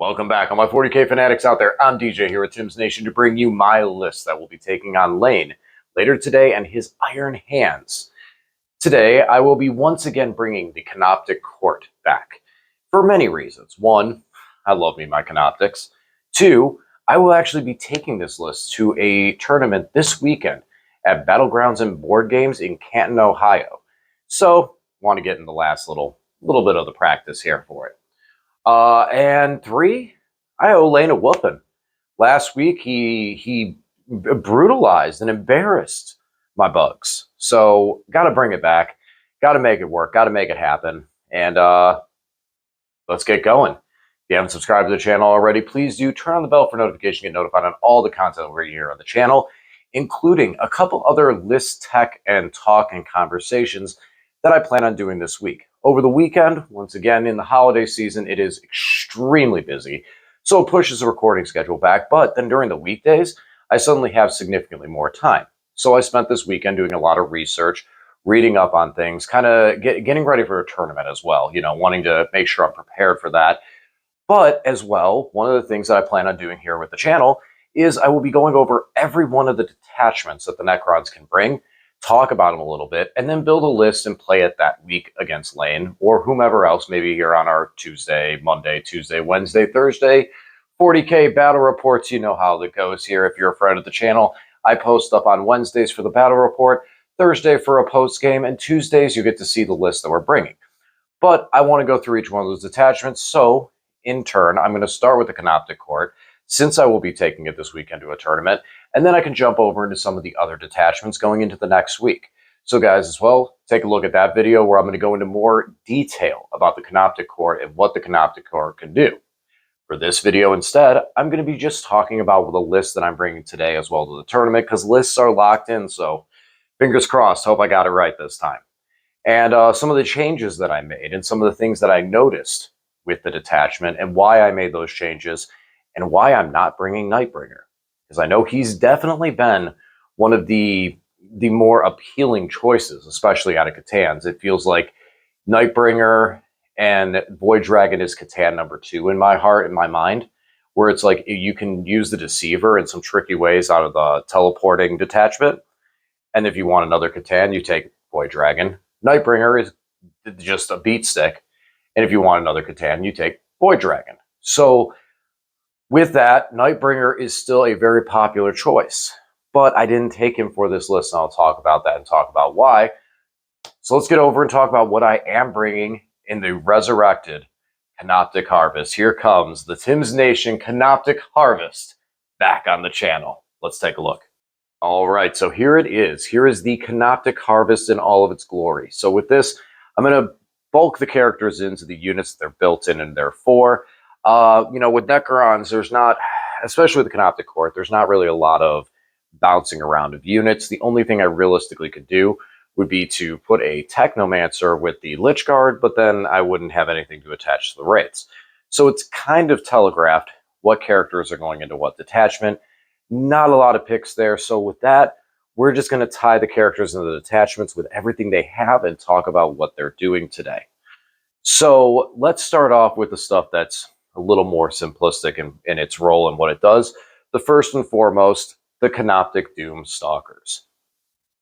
Welcome back, all my 40k fanatics out there. I'm DJ here at Tim's Nation to bring you my list that will be taking on Lane later today and his Iron Hands. Today, I will be once again bringing the Canoptic Court back for many reasons. One, I love me my Canoptics. Two, I will actually be taking this list to a tournament this weekend at Battlegrounds and Board Games in Canton, Ohio. So, want to get in the last little bit of the practice here for it. And three, I owe Lane a whooping. Last week, he brutalized and embarrassed my bugs. So, got to bring it back. Got to make it work. Got to make it happen. And let's get going. If you haven't subscribed to the channel already, please do turn on the bell for notification, get notified on all the content over here on the channel, including a couple other list tech and talk and conversations that I plan on doing this week. Over the weekend, once again, in the holiday season, it is extremely busy, so it pushes the recording schedule back, but then during the weekdays, I suddenly have significantly more time. So I spent this weekend doing a lot of research, reading up on things, kind of getting ready for a tournament as well, wanting to make sure I'm prepared for that. But as well, one of the things that I plan on doing here with the channel is I will be going over every one of the detachments that the Necrons can bring, talk about them a little bit, and then build a list and play it that week against Lane or whomever else maybe here on our Monday, Tuesday, Wednesday, Thursday, 40k battle reports. You know how that goes here. If you're a friend of the channel, I post up on Wednesdays for the battle report, Thursday for a post game, and Tuesdays you get to see the list that we're bringing. But I want to go through each one of those detachments, so in turn, I'm going to start with the Canoptic Court, since I will be taking it this weekend to a tournament, and then I can jump over into some of the other detachments going into the next week. So guys, as well, take a look at that video where I'm going to go into more detail about the Canoptic Court and what the Canoptic Court can do. For this video instead, I'm going to be just talking about the list that I'm bringing today as well to the tournament, because lists are locked in, so fingers crossed, hope I got it right this time. And some of the changes that I made and some of the things that I noticed with the detachment and why I made those changes and why I'm not bringing Nightbringer. Because I know he's definitely been one of the more appealing choices, especially out of Catan's. It feels like Nightbringer and Void Dragon is Catan number 2 in my heart, in my mind, where it's like you can use the Deceiver in some tricky ways out of the teleporting detachment. And if you want another Catan, you take Void Dragon. Nightbringer is just a beat stick. And if you want another Catan, you take Void Dragon. So with that, Nightbringer is still a very popular choice, but I didn't take him for this list, and I'll talk about that and talk about why. So let's get over and talk about what I am bringing in the resurrected Canoptic Harvest. Here comes the Tim's Nation Canoptic Harvest back on the channel. Let's take a look. All right, so here it is. Here is the Canoptic Harvest in all of its glory. So with this, I'm going to bulk the characters into the units that they're built in and they're for. With Necrons, there's not, especially with the Canoptic Court, there's not really a lot of bouncing around of units. The only thing I realistically could do would be to put a Technomancer with the Lich Guard, but then I wouldn't have anything to attach to the Wraiths. So it's kind of telegraphed what characters are going into what detachment. Not a lot of picks there. So with that, we're just going to tie the characters into the detachments with everything they have and talk about what they're doing today. So let's start off with the stuff that's a little more simplistic in its role and what it does. The first and foremost, the Canoptic Doom Stalkers.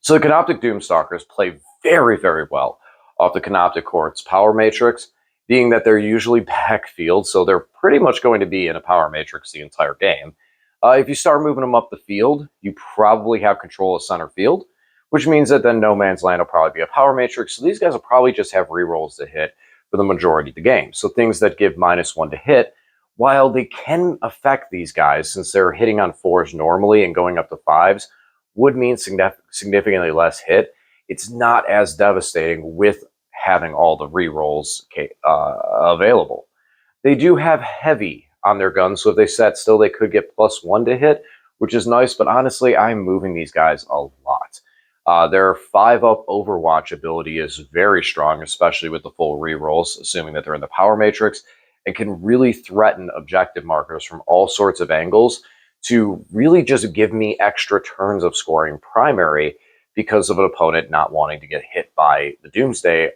So the Canoptic Doom Stalkers play very, very well off the Canoptic Court's power matrix, being that they're usually backfield, so they're pretty much going to be in a power matrix the entire game. If you start moving them up the field, you probably have control of center field, which means that then No Man's Land will probably be a power matrix, so these guys will probably just have rerolls to hit for the majority of the game. So things that give -1 to hit, while they can affect these guys since they're hitting on 4s normally and going up to 5s, would mean significantly less hit. It's not as devastating with having all the rerolls available. They do have heavy on their guns, so if they sat still, they could get +1 to hit, which is nice, but honestly, I'm moving these guys a lot. Their 5-up Overwatch ability is very strong, especially with the full rerolls, assuming that they're in the power matrix, and can really threaten objective markers from all sorts of angles to really just give me extra turns of scoring primary because of an opponent not wanting to get hit by the Doomsday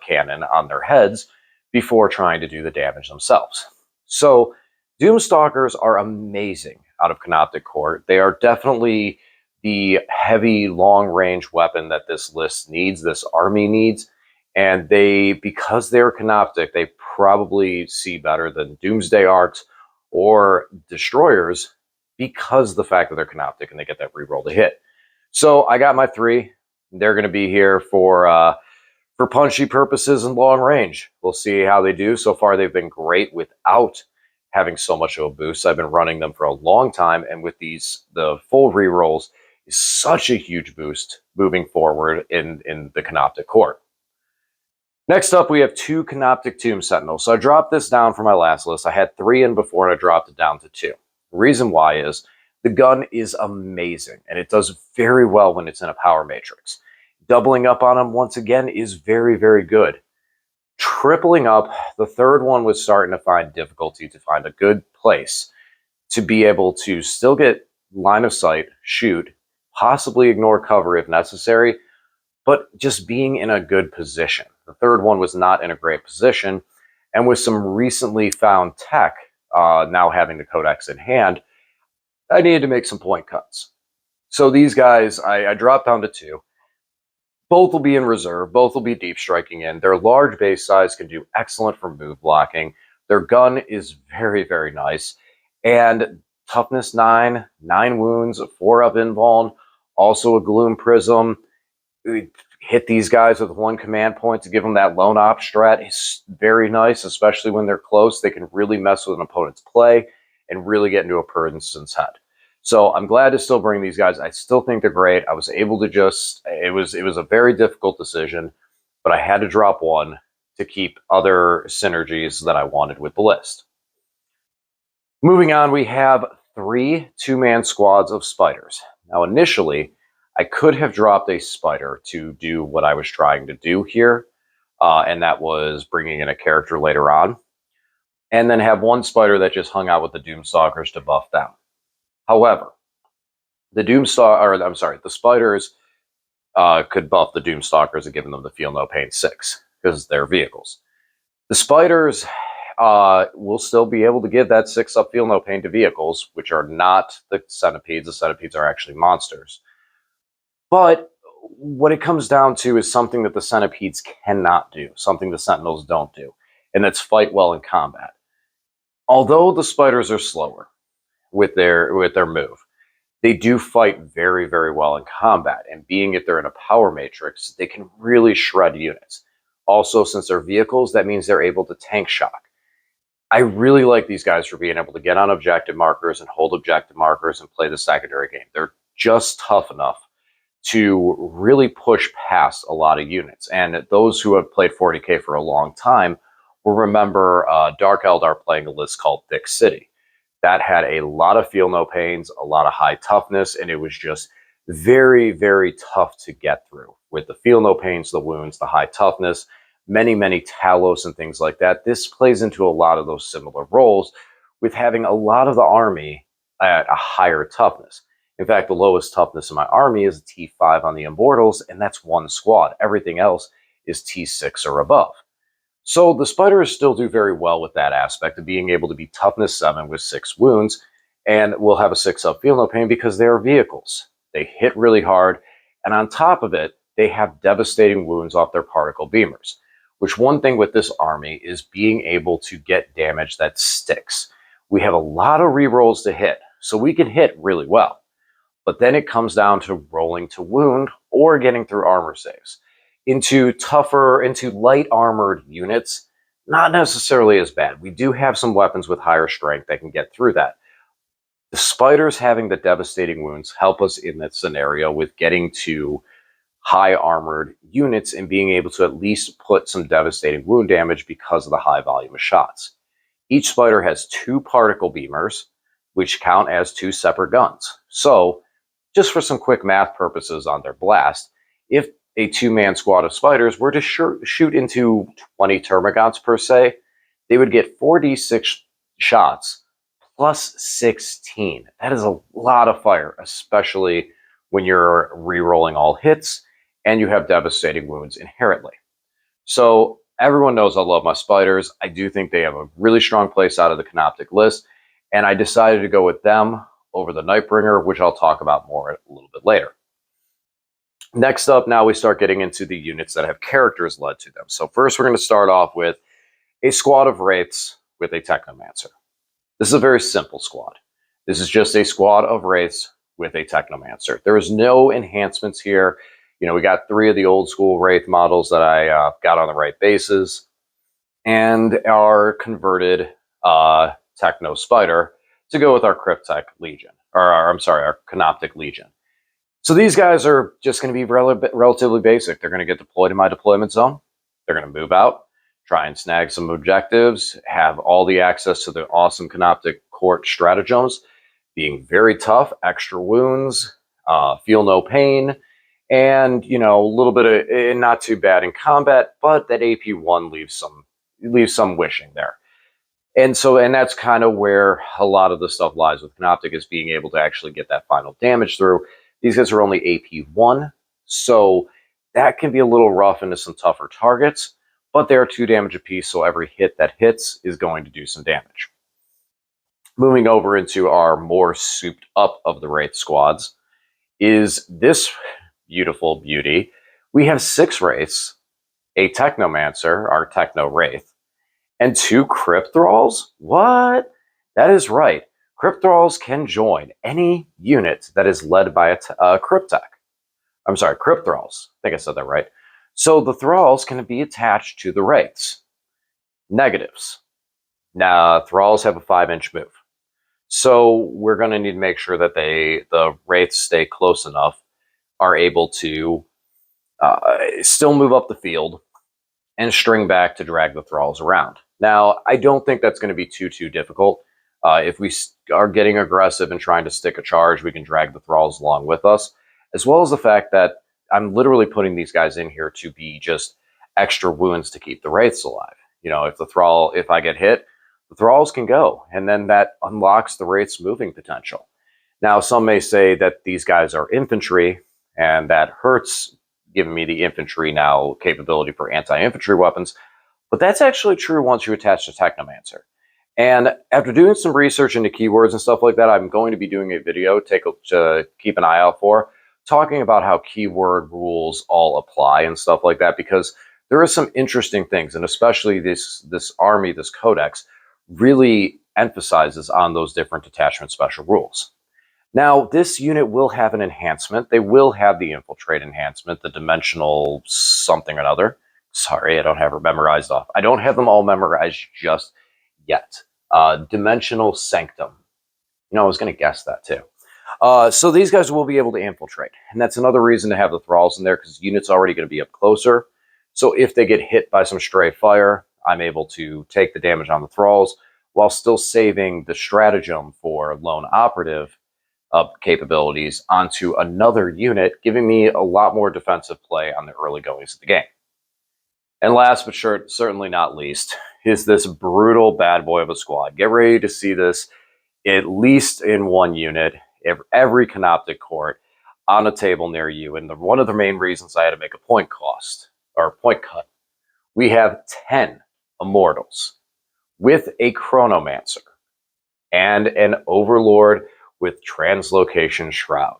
cannon on their heads before trying to do the damage themselves. So Doomstalkers are amazing out of Canoptic Court. They are definitely the heavy, long-range weapon that this list needs, this army needs. And they, because they're Canoptic, they probably see better than Doomsday Arcs or Destroyers because of the fact that they're Canoptic and they get that reroll to hit. So I got my 3. They're going to be here for punchy purposes and long range. We'll see how they do. So far, they've been great without having so much of a boost. I've been running them for a long time, and with these, the full rerolls is such a huge boost moving forward in the Canoptic Court. Next up, we have 2 Canoptic Tomb Sentinels. So I dropped this down for my last list. I had 3 in before, and I dropped it down to 2. The reason why is the gun is amazing, and it does very well when it's in a power matrix. Doubling up on them once again is very, very good. Tripling up, the third one was starting to find difficulty to find a good place to be able to still get line of sight, shoot, possibly ignore cover if necessary, but just being in a good position. The third one was not in a great position, and with some recently found tech, now having the codex in hand, I needed to make some point cuts. So these guys, I dropped down to 2. Both will be in reserve. Both will be deep striking in. Their large base size can do excellent for move blocking. Their gun is very, very nice. And toughness 9, 9 wounds, 4 up invuln, also a gloom prism. Hit these guys with 1 command point to give them that lone op strat is very nice, especially when they're close. They can really mess with an opponent's play and really get into a person's head. So I'm glad to still bring these guys. I still think they're great. I was able to just, it was a very difficult decision, but I had to drop 1 to keep other synergies that I wanted with the list. Moving on, we have 3 2-man squads of spiders. Now initially, I could have dropped a spider to do what I was trying to do here, and that was bringing in a character later on, and then have 1 spider that just hung out with the Doomstalkers to buff them. However, the spiders could buff the Doomstalkers and give them the Feel No Pain 6 because they're vehicles. The spiders will still be able to give that 6 up Feel No Pain to vehicles, which are not the centipedes. The centipedes are actually monsters. But what it comes down to is something that the centipedes cannot do, something the sentinels don't do, and that's fight well in combat. Although the spiders are slower with their move, they do fight very, very well in combat, and being if they're in a power matrix, they can really shred units. Also, since they're vehicles, that means they're able to tank shock. I really like these guys for being able to get on objective markers and hold objective markers and play the secondary game. They're just tough enough to really push past a lot of units. And those who have played 40k for a long time will remember Dark Eldar playing a list called Thick City. That had a lot of Feel No Pains, a lot of high toughness, and it was just very, very tough to get through. With the Feel No Pains, the wounds, the high toughness, many, many Talos and things like that. This plays into a lot of those similar roles with having a lot of the army at a higher toughness. In fact, the lowest toughness in my army is a T5 on the Immortals, and that's 1 squad. Everything else is T6 or above. So the spiders still do very well with that aspect of being able to be toughness 7 with 6 wounds, and will have a 6 up Feel No Pain because they are vehicles. They hit really hard, and on top of it, they have devastating wounds off their particle beamers, which one thing with this army is being able to get damage that sticks. We have a lot of rerolls to hit, so we can hit really well. But then it comes down to rolling to wound or getting through armor saves. Into light armored units, not necessarily as bad. We do have some weapons with higher strength that can get through that. The spiders having the devastating wounds help us in that scenario with getting to high armored units and being able to at least put some devastating wound damage because of the high volume of shots. Each spider has 2 particle beamers, which count as 2 separate guns. So, just for some quick math purposes on their blast, if a 2-man squad of spiders were to shoot into 20 termagants per se, they would get 4d6 shots plus 16. That is a lot of fire, especially when you're re-rolling all hits and you have devastating wounds inherently. So everyone knows I love my spiders. I do think they have a really strong place out of the Canoptic list. And I decided to go with them over the Nightbringer, which I'll talk about more a little bit later. Next up, now we start getting into the units that have characters led to them. So first we're going to start off with a squad of Wraiths with a Technomancer. This is a very simple squad. This is just a squad of Wraiths with a Technomancer. There is no enhancements here. You know, we got 3 of the old school Wraith models that I got on the right bases, and our converted Techno Spider to go with our Cryptek Legion, or our Canoptic Legion. So these guys are just going to be relatively basic. They're going to get deployed in my deployment zone. They're going to move out, try and snag some objectives, have all the access to the awesome Canoptic Court stratagems, being very tough, extra wounds, feel no pain, and, you know, a little bit of not too bad in combat, but that AP1 leaves some wishing there. And that's kind of where a lot of the stuff lies with Canoptic, is being able to actually get that final damage through. These guys are only AP1, so that can be a little rough into some tougher targets, but they are 2 damage apiece, so every hit that hits is going to do some damage. Moving over into our more souped up of the Wraith squads is this beautiful beauty. We have 6 Wraiths, a Technomancer, our Techno Wraith, and 2 Crypt Thralls? What? That is right. Crypt Thralls can join any unit that is led by a Cryptek. I'm sorry, Crypt Thralls. I think I said that right. So the Thralls can be attached to the Wraiths. Negatives. Now, Thralls have a 5-inch move. So we're going to need to make sure that the Wraiths stay close enough, are able to still move up the field, and string back to drag the Thralls around. Now, I don't think that's going to be too difficult. If we are getting aggressive and trying to stick a charge, we can drag the Thralls along with us, as well as the fact that I'm literally putting these guys in here to be just extra wounds to keep the Wraiths alive. You know, if I get hit, the Thralls can go, and then that unlocks the Wraiths' moving potential. Now, some may say that these guys are infantry, and that hurts giving me the infantry now capability for anti-infantry weapons, but that's actually true once you attach the Technomancer. And after doing some research into keywords and stuff like that, I'm going to be doing a video to keep an eye out for, talking about how keyword rules all apply and stuff like that, because there are some interesting things, and especially this army, this codex, really emphasizes on those different detachment special rules. Now, this unit will have an enhancement. They will have the infiltrate enhancement, the dimensional something or another. Sorry, I don't have it memorized off. I don't have them all memorized just yet. Dimensional Sanctum. You know, I was going to guess that too. So these guys will be able to infiltrate. And that's another reason to have the Thralls in there, because the unit's already going to be up closer. So if they get hit by some stray fire, I'm able to take the damage on the Thralls while still saving the stratagem for lone operative capabilities onto another unit, giving me a lot more defensive play on the early goings of the game. And last but certainly not least is this brutal bad boy of a squad. Get ready to see this at least in one unit, every Canoptic Court on a table near you. And one of the main reasons I had to make a point cut, we have 10 Immortals with a Chronomancer and an Overlord with Translocation Shroud.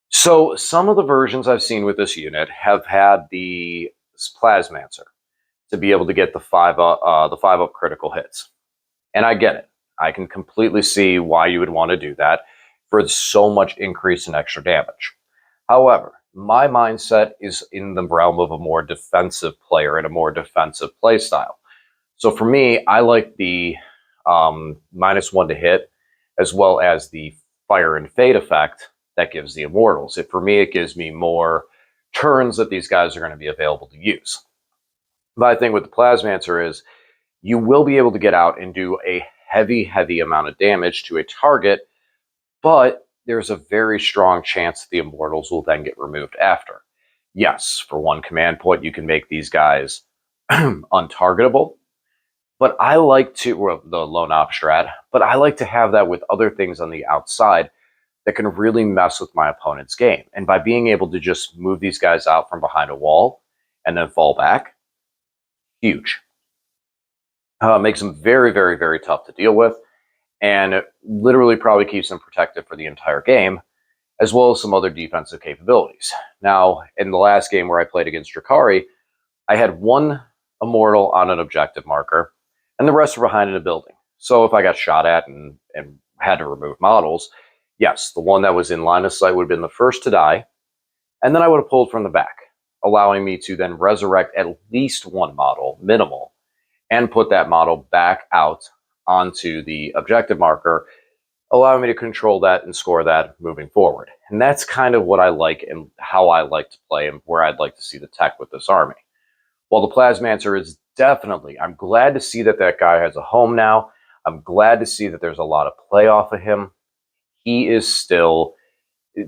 So some of the versions I've seen with this unit have had the Plasmancer to be able to get the 5-up critical hits. And I get it. I can completely see why you would want to do that for so much increase in extra damage. However, my mindset is in the realm of a more defensive player and a more defensive play style. So for me, I like the -1 to hit, as well as the Fire and Fade effect that gives the Immortals. For me, it gives me more turns that these guys are going to be available to use. My thing with the Plasmancer is you will be able to get out and do a heavy amount of damage to a target, but there's a very strong chance that the Immortals will then get removed after. Yes, for one command point, you can make these guys untargetable, but I like to, the lone op strat, but I like to have that with other things on the outside that can really mess with my opponent's game. And by being able to just move these guys out from behind a wall and then fall back, huge. Makes them very tough to deal with. and literally probably keeps him protected for the entire game, as well as some other defensive capabilities. Now, in the last game where I played against Drakari, I had one Immortal on an objective marker, and the rest were behind in a building. So if I got shot at and had to remove models, yes, the one that was in line of sight would have been the first to die, and then I would have pulled from the back, allowing me to then resurrect at least one model, minimal, and put that model back out onto the objective marker, allowing me to control that and score that moving forward. And that's kind of what I like and how I like to play and where I'd like to see the tech with this army. While the Plasmancer is definitely, I'm glad to see that that guy has a home now. I'm glad to see that there's a lot of play off of him. He is still,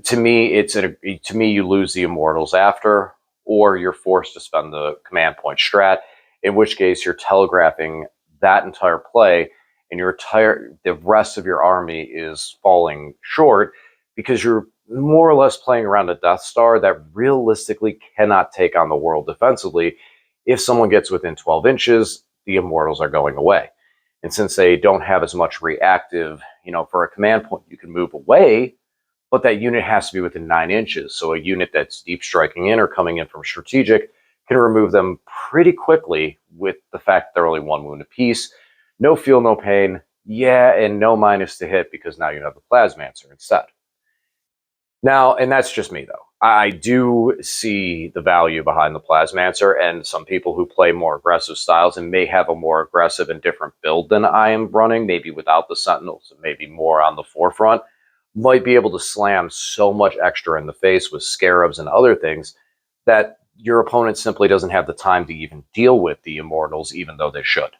to me, to me, you lose the Immortals after, or you're forced to spend the command point strat, in which case you're telegraphing that entire play, and the rest of your army is falling short because you're more or less playing around a Death Star that realistically cannot take on the world defensively. If someone gets within 12 inches, the Immortals are going away. And since they don't have as much reactive, for a command point, you can move away, but that unit has to be within 9 inches. So a unit that's deep striking in or coming in from strategic can remove them pretty quickly with the fact that they're only 1 wound apiece. No feel, no pain. Yeah, and no minus to hit because now you have the Plasmancer instead. Now, and that's just me, though. I do see the value behind the Plasmancer, and some people who play more aggressive styles and may have a more aggressive and different build than I am running, maybe without the Sentinels, maybe more on the forefront, might be able to slam so much extra in the face with Scarabs and other things that your opponent simply doesn't have the time to even deal with the Immortals, even though they should.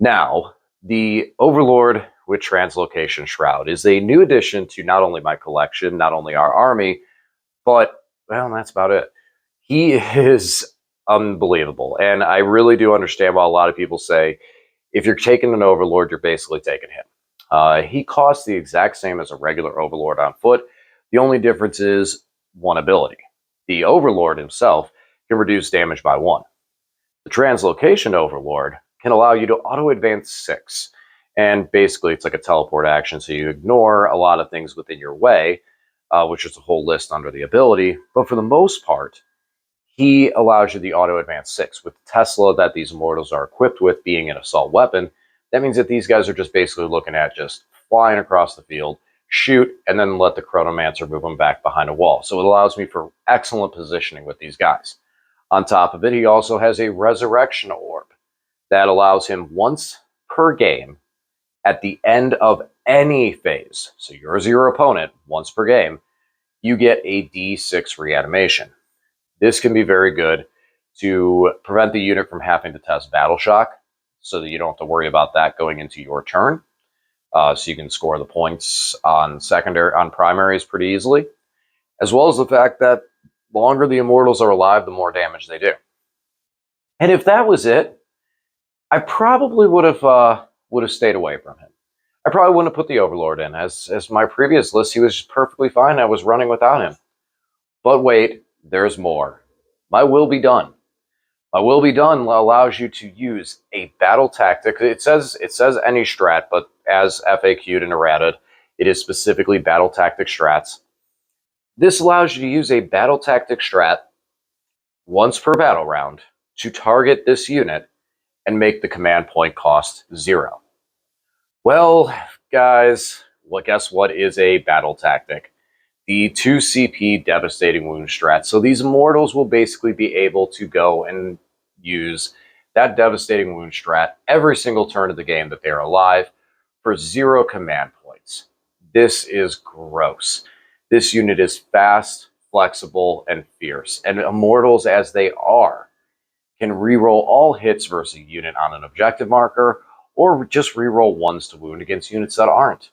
Now, the Overlord with Translocation Shroud is a new addition to not only my collection, not only our army, but, well, that's about it. He is unbelievable, and I really do understand why a lot of people say, if you're taking an Overlord, you're basically taking him. He costs the exact same as a regular Overlord on foot. The only difference is one ability. The Overlord himself can reduce damage by 1. The Translocation Overlord can allow you to auto-advance 6. And basically, it's like a teleport action, so you ignore a lot of things within your way, which is a whole list under the ability. But for the most part, he allows you the auto-advance 6. With the Tesla that these Immortals are equipped with being an assault weapon, that means that these guys are just basically looking at just flying across the field, shoot, and then let the Chronomancer move them back behind a wall. So it allows me for excellent positioning with these guys. On top of it, he also has a Resurrection Orb that allows him once per game at the end of any phase, so yours or your opponent, once per game, you get a D6 reanimation. This can be very good to prevent the unit from having to test Battle Shock, so that you don't have to worry about that going into your turn. So you can score the points on primaries pretty easily, as well as the fact that the longer the Immortals are alive, the more damage they do. And if that was it, I probably would have stayed away from him. I probably wouldn't have put the Overlord in. As my previous list, he was perfectly fine. I was running without him. But wait, there's more. My Will Be Done. My Will Be Done allows you to use a battle tactic. It says any strat, but as FAQ'd and errated, it is specifically battle tactic strats. This allows you to use a battle tactic strat once per battle round to target this unit and make the command point cost 0. Well, guys, guess what is a battle tactic? The 2 CP Devastating Wound strat. So these Immortals will basically be able to go and use that Devastating Wound strat every single turn of the game that they're alive for 0 command points. This is gross. This unit is fast, flexible, and fierce. And Immortals, as they are, can reroll all hits versus a unit on an objective marker, or just reroll 1s to wound against units that aren't.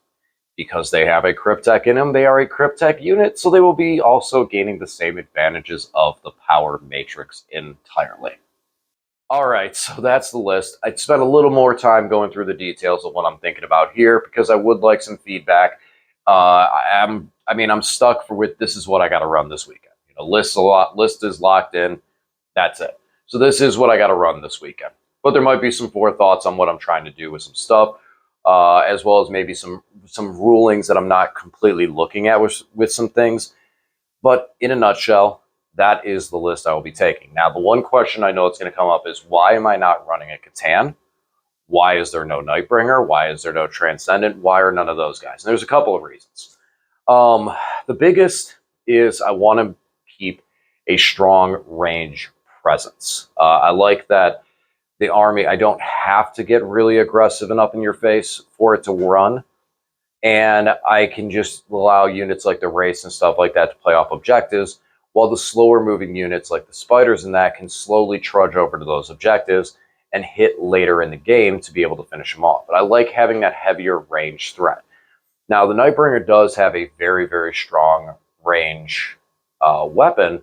Because they have a Cryptek in them, they are a Cryptek unit, so they will be also gaining the same advantages of the power matrix entirely. Alright, so that's the list. I'd spent a little more time going through the details of what I'm thinking about here, because I would like some feedback. I'm stuck with this is what I gotta run this weekend. List is locked in, that's it. So this is what I gotta run this weekend. But there might be some forethoughts on what I'm trying to do with some stuff. as well as maybe some rulings that I'm not completely looking at with some things. But in a nutshell, that is the list I will be taking. Now, the one question I know it's going to come up is, why am I not running a Catan? Why is there no Nightbringer? Why is there no Transcendent? Why are none of those guys? And there's a couple of reasons. The biggest is I want to keep a strong range presence. I like that the army, I don't have to get really aggressive and up in your face for it to run. And I can just allow units like the Wraiths and stuff like that to play off objectives, while the slower moving units like the Spiders and that can slowly trudge over to those objectives and hit later in the game to be able to finish them off. But I like having that heavier range threat. Now, the Nightbringer does have a very, very strong range weapon,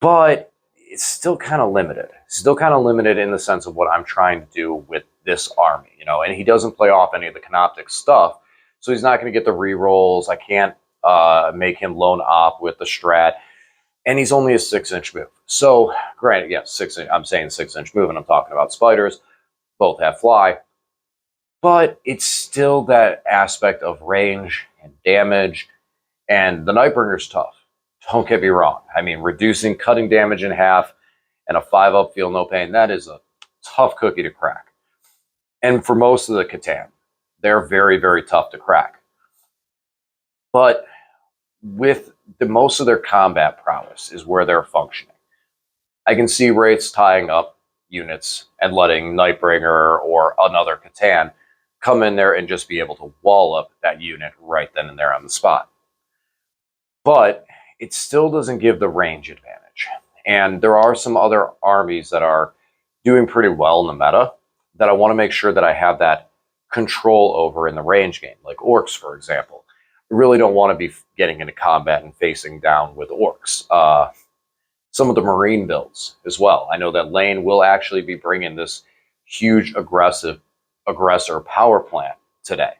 but it's still kind of limited. Still kind of limited in the sense of what I'm trying to do with this army, you know, and he doesn't play off any of the Canoptic stuff, so he's not going to get the rerolls. I can't make him lone op with the strat, and he's only a 6-inch move. So, granted, yeah, 6-inch, I'm saying 6-inch move, and I'm talking about Spiders. Both have fly, but it's still that aspect of range and damage, and the Nightbringer's tough. Don't get me wrong. I mean, cutting damage in half and a 5-up feel no pain, that is a tough cookie to crack. And for most of the Catan, they're very, very tough to crack. But with most of their combat prowess is where they're functioning. I can see Wraiths tying up units and letting Nightbringer or another Catan come in there and just be able to wall up that unit right then and there on the spot. But it still doesn't give the range advantage. And there are some other armies that are doing pretty well in the meta that I want to make sure that I have that control over in the range game, like Orcs, for example. I really don't want to be getting into combat and facing down with Orcs. Some of the Marine builds as well. I know that Lane will actually be bringing this huge aggressor power plant today.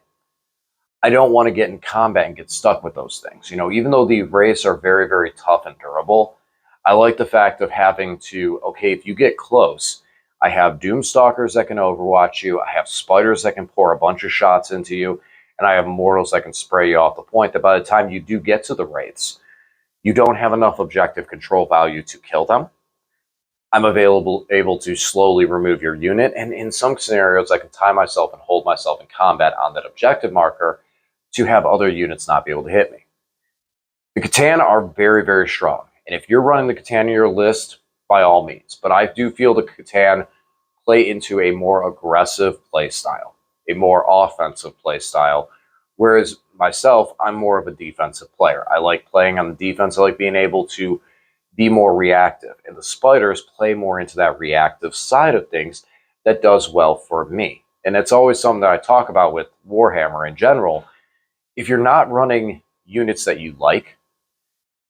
I don't want to get in combat and get stuck with those things. You know, even though the Wraiths are very, very tough and durable, I like the fact of having to, okay, if you get close, I have Doomstalkers that can overwatch you, I have Spiders that can pour a bunch of shots into you, and I have Immortals that can spray you off the point, that by the time you do get to the Wraiths, you don't have enough objective control value to kill them. I'm able to slowly remove your unit, and in some scenarios, I can tie myself and hold myself in combat on that objective marker to have other units not be able to hit me. The Catan are very, very strong, and if you're running the Catan in your list, by all means. But I do feel the Catan play into a more aggressive play style, a more offensive play style, whereas myself, I'm more of a defensive player. I like playing on the defense. I like being able to be more reactive, and the Spiders play more into that reactive side of things that does well for me. And it's always something that I talk about with Warhammer in general. If you're not running units that you like,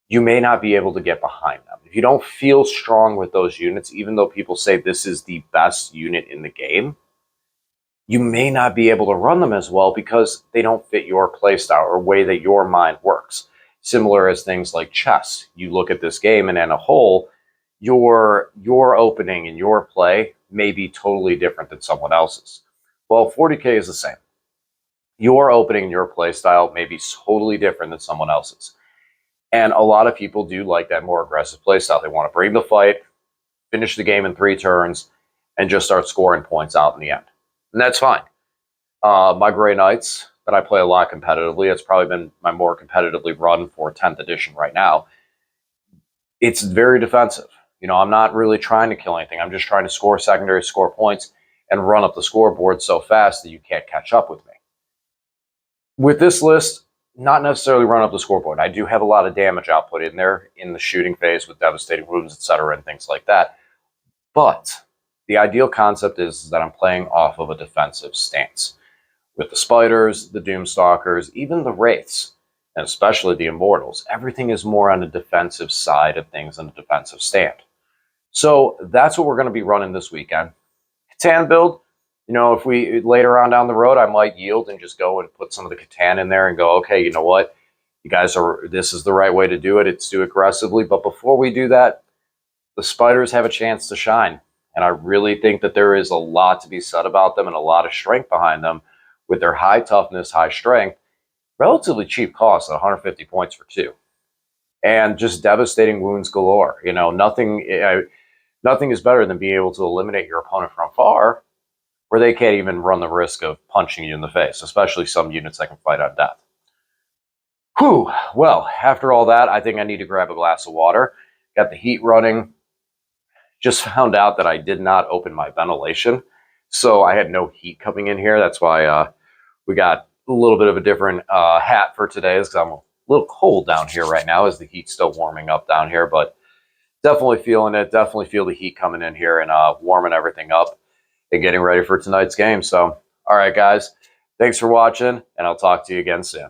you may not be able to get behind them. If you don't feel strong with those units, even though people say this is the best unit in the game, you may not be able to run them as well because they don't fit your playstyle or way that your mind works. Similar as things like chess. You look at this game and in a whole, your opening and your play may be totally different than someone else's. Well, 40K is the same. Your opening and your play style may be totally different than someone else's. And a lot of people do like that more aggressive play style. They want to bring the fight, finish the game in 3 turns, and just start scoring points out in the end. And that's fine. My Grey Knights that I play a lot competitively, it's probably been my more competitively run for 10th edition right now. It's very defensive. You know, I'm not really trying to kill anything. I'm just trying to score secondary, score points, and run up the scoreboard so fast that you can't catch up with me. With this list, not necessarily run up the scoreboard. I do have a lot of damage output in there in the shooting phase with devastating wounds, etc., and things like that. But the ideal concept is that I'm playing off of a defensive stance. With the Spiders, the Doomstalkers, even the Wraiths, and especially the Immortals, everything is more on the defensive side of things and the defensive stand. So that's what we're going to be running this weekend. Catan build, you know, if we later on down the road, I might yield and just go and put some of the Catan in there and go, okay, you know what? You guys this is the right way to do it. It's do aggressively. But before we do that, the Spiders have a chance to shine. And I really think that there is a lot to be said about them and a lot of strength behind them with their high toughness, high strength, relatively cheap cost at 150 points for 2. And just devastating wounds galore. You know, nothing is better than being able to eliminate your opponent from far where they can't even run the risk of punching you in the face, especially some units that can fight on death. Whew. Well, after all that, I think I need to grab a glass of water. Got the heat running. Just found out that I did not open my ventilation, so I had no heat coming in here. That's why we got a little bit of a different hat for today, because I'm a little cold down here right now as the heat's still warming up down here, but definitely feeling it. Definitely feel the heat coming in here and warming everything up and getting ready for tonight's game. So, all right, guys, thanks for watching, and I'll talk to you again soon.